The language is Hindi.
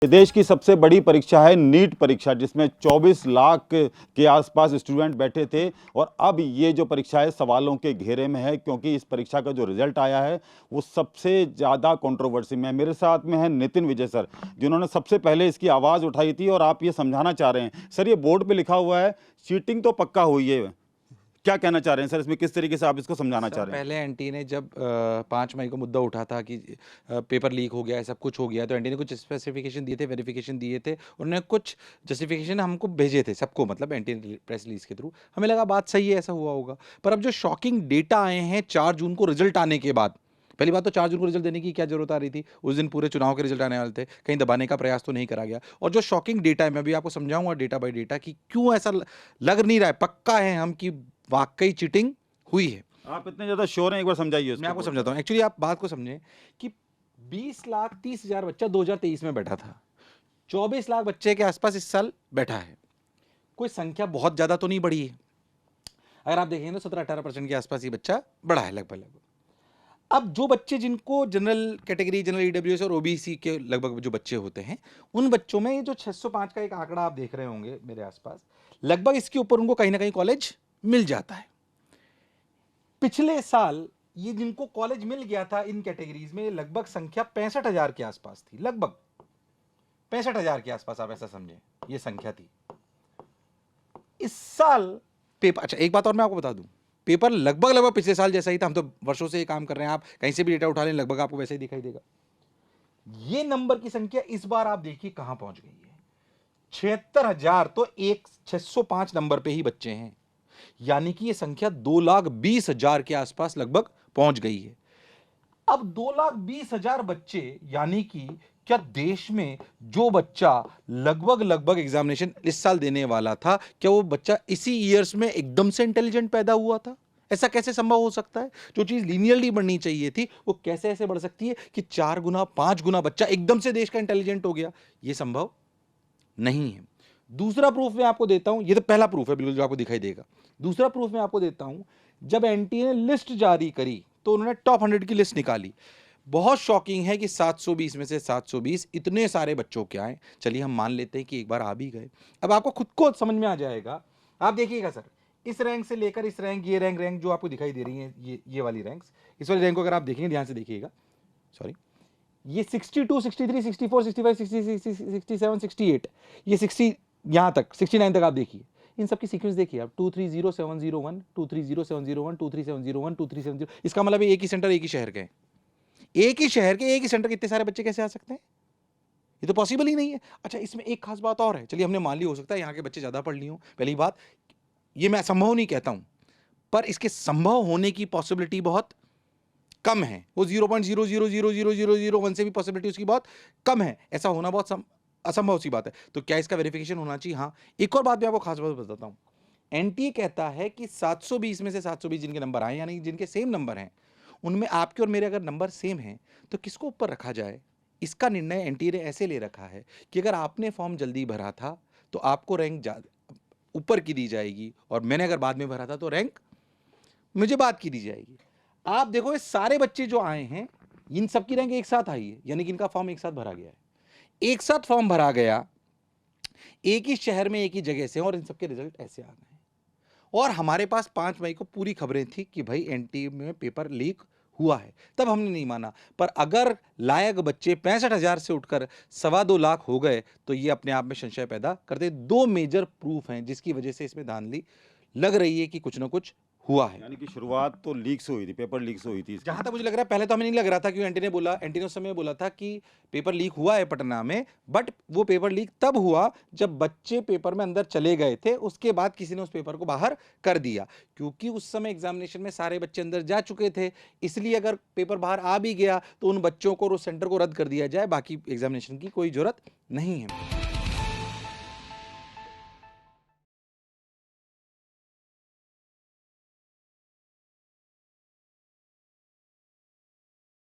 देश की सबसे बड़ी परीक्षा है नीट परीक्षा, जिसमें 24 लाख के आसपास स्टूडेंट बैठे थे। और अब ये जो परीक्षा है सवालों के घेरे में है, क्योंकि इस परीक्षा का जो रिजल्ट आया है वो सबसे ज़्यादा कंट्रोवर्सी में है। मेरे साथ में है नितिन विजय सर, जिन्होंने सबसे पहले इसकी आवाज़ उठाई थी और आप ये समझाना चाह रहे हैं। सर, ये बोर्ड पर लिखा हुआ है चीटिंग तो पक्का हुई है, क्या कहना चाह रहे हैं सर इसमें? किस तरीके से आप इसको समझाना चाह रहे हैं? पहले एनटी ने जब 5 मई को मुद्दा उठा था कि पेपर लीक हो गया है, सब कुछ हो गया है, तो एनटी ने कुछ स्पेसिफिकेशन दिए थे, वेरिफिकेशन दिए थे, उन्होंने कुछ जस्टिफिकेशन हमको भेजे थे सबको, मतलब एनटी प्रेस रिलीज के थ्रू। हमें लगा बात सही है, ऐसा हुआ होगा। पर अब जो शॉकिंग डेटा आए हैं 4 जून को रिजल्ट आने के बाद, पहली बात तो 4 जून को रिजल्ट देने की क्या जरूरत आ रही थी? उस दिन पूरे चुनाव के रिजल्ट आने वाले थे, कहीं दबाने का प्रयास तो नहीं करा गया। और जो शॉकिंग डेटा है, मैं भी आपको समझाऊंगा डेटा बाय डेटा कि क्यों ऐसा लग नहीं रहा है, पक्का है हम कि वाकई चीटिंग हुई है। आप इतने ज्यादा श्योर हैं, एक बार समझाइए। मैं आपको समझाता हूँ। एक्चुअली आप बात को समझें कि 20,30,000 बच्चा 2023 में बैठा था, 24 लाख बच्चे के आसपास इस साल बैठा है। कोई संख्या बहुत ज्यादा तो नहीं बढ़ी है। अगर आप देखेंगे तो 17-18% के आसपास ये बच्चा बढ़ा है लगभग। अब जो बच्चे जिनको जनरल कैटेगरी, जनरल ईडब्ल्यूएस और ओबीसी के लगभग जो बच्चे होते हैं, उन बच्चों में ये जो 605 का एक आंकड़ा आप देख रहे होंगे मेरे आसपास, लगभग इसके ऊपर उनको कहीं ना कहीं कॉलेज मिल जाता है। पिछले साल ये जिनको कॉलेज मिल गया था इन कैटेगरीज में, लगभग संख्या 65,000 के आसपास थी, लगभग 65,000 के आसपास, आप ऐसा समझें ये संख्या थी। इस साल पेपर, अच्छा एक बात और मैं आपको बता दूं, पेपर लगभग पिछले साल जैसा ही था। हम तो वर्षों से ये काम कर रहे हैं, आप कहीं से भी डेटा उठा लें लगभग आपको वैसे ही दिखाई देगा। ये नंबर की संख्या इस बार आप देखिए कहां पहुंच गई है, 76,000। तो एक 605 नंबर पे ही बच्चे हैं, यानी कि ये संख्या 2,20,000 के आसपास लगभग पहुंच गई है। अब 2,20,000 बच्चे, यानी कि क्या देश में जो बच्चा लगभग एग्जामिनेशन इस साल देने वाला था, क्या वो बच्चा इसी ईयर्स में एकदम से इंटेलिजेंट पैदा हुआ था? ऐसा कैसे संभव हो सकता है? जो चीज लीनियरली बढ़नी चाहिए थी वो कैसे ऐसे बढ़ सकती है कि 4 गुना 5 गुना बच्चा एकदम से देश का इंटेलिजेंट हो गया? ये संभव नहीं है। दूसरा प्रूफ मैं आपको देता हूं, ये तो पहला प्रूफ है बिल्कुल जो आपको दिखाई देगा। दूसरा प्रूफ मैं आपको देता हूं, जब एनटीए ने लिस्ट जारी करी तो उन्होंने टॉप 100 की लिस्ट निकाली। बहुत शॉकिंग है कि 720 में से 720 इतने सारे बच्चों के आए। चलिए हम मान लेते हैं कि एक बार आ भी गए। अब आपको खुद को समझ में आ जाएगा। आप देखिएगा सर, इस रैंक से लेकर इस रैंक, ये रैंक जो आपको दिखाई दे रही है, ये वाली रैंक्स, इस वाली रैंक को अगर आप देखेंगे ध्यान से देखिएगा, सॉरी, ये 62, 63, 64, 65, 66, 67, 68, ये 60 यहां तक 69 तक आप देखिए। इन सबकी सीक्वेंस देखिए आप, 230,701, 230,701, 23701, 237, इसका मतलब एक ही सेंटर, एक ही शहर के, एक ही शहर के एक ही सेंटर के इतने सारे बच्चे कैसे आ सकते हैं? ये तो पॉसिबल ही नहीं है। अच्छा, इसमें एक खास बात और है। चलिए हमने मान ली हो सकता है यहाँ के बच्चे ज्यादा पढ़ लिए हों। पहली बात, ये मैं संभव नहीं कहता हूं, पर इसके संभव होने की पॉसिबिलिटी बहुत कम है। वो 0.000001 से भी पॉसिबिलिटी उसकी बहुत कम है। ऐसा होना बहुत असंभव सी बात है। तो क्या इसका वेरिफिकेशन होना चाहिए? हाँ। एक और बात भी आपको खास बात बताता हूं, एनटीए कहता है कि 720 में से 720 जिनके नंबर आए, यानी जिनके सेम नंबर हैं, उनमें आपके और मेरे अगर नंबर सेम हैं तो किसको ऊपर रखा जाए, इसका निर्णय एनटीए ने ऐसे ले रखा है कि अगर आपने फॉर्म जल्दी भरा था तो आपको रैंक ऊपर की दी जाएगी, और मैंने अगर बाद में भरा था तो रैंक मुझे बाद की दी जाएगी। आप देखो ये सारे बच्चे जो आए हैं, इन सबकी रैंक एक साथ आई है, यानी कि इनका फॉर्म एक साथ भरा गया है, एक साथ फॉर्म भरा गया, एक ही शहर में एक ही जगह से, और इन सबके रिजल्ट ऐसे आ गए। और हमारे पास 5 मई को पूरी खबरें थी कि भाई एनटीए में पेपर लीक हुआ है, तब हमने नहीं माना। पर अगर लायक बच्चे 65,000 से उठकर 2.25 लाख हो गए तो ये अपने आप में संशय पैदा करते। 2 मेजर प्रूफ हैं जिसकी वजह से इसमें धांधली लग रही है कि कुछ ना कुछ हुआ है। यानी कि शुरुआत तो लीक से हुई थी, पेपर लीक से हुई थी। जहां तक मुझे लग रहा है, पहले तो हमें नहीं लग रहा था, क्योंकि एंटी ने उस समय बोला था कि पेपर लीक हुआ है पटना में, बट वो पेपर लीक तब हुआ जब बच्चे पेपर में अंदर चले गए थे, उसके बाद किसी ने उस पेपर को बाहर कर दिया, क्योंकि उस समय एग्जामिनेशन में सारे बच्चे अंदर जा चुके थे। इसलिए अगर पेपर बाहर आ भी गया तो उन बच्चों को और उस सेंटर को रद्द कर दिया जाए, बाकी एग्जामिनेशन की कोई जरूरत नहीं है।